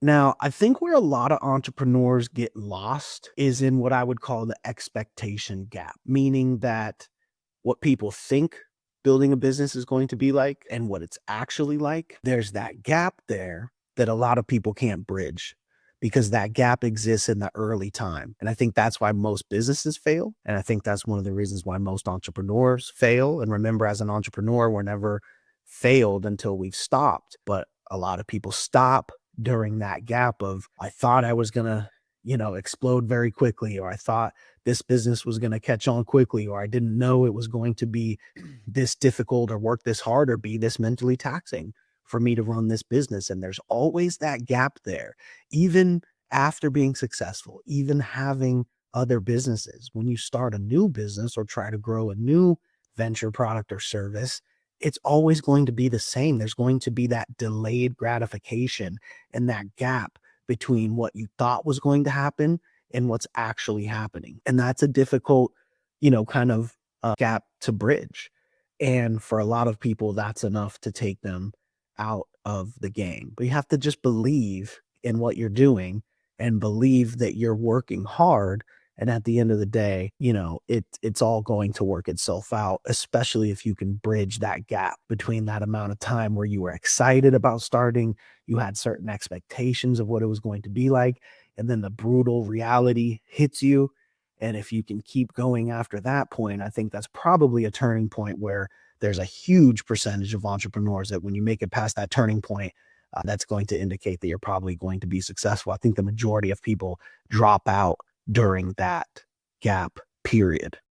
Now, I think where a lot of entrepreneurs get lost is in what I would call the expectation gap, meaning that what people think building a business is going to be like and what it's actually like. There's that gap there that a lot of people can't bridge because that gap exists in the early time. And I think that's why most businesses fail. And I think that's one of the reasons why most entrepreneurs fail. And remember, as an entrepreneur, we're never failed until we've stopped. But a lot of people stop during that gap of, I thought I was going to, explode very quickly, or I thought this business was going to catch on quickly, or I didn't know it was going to be this difficult or work this hard or be this mentally taxing for me to run this business. And there's always that gap there, even after being successful, even having other businesses. When you start a new business or try to grow a new venture, product, or service, it's always going to be the same. There's going to be that delayed gratification and that gap between what you thought was going to happen and what's actually happening. And that's a difficult, kind of gap to bridge. And for a lot of people, that's enough to take them out of the game. But you have to just believe in what you're doing and believe that you're working hard. And at the end of the day, it's all going to work itself out, especially if you can bridge that gap between that amount of time where you were excited about starting, you had certain expectations of what it was going to be like, and then the brutal reality hits you. And if you can keep going after that point, I think that's probably a turning point where there's a huge percentage of entrepreneurs that when you make it past that turning point, that's going to indicate that you're probably going to be successful. I think the majority of people drop out during that gap period.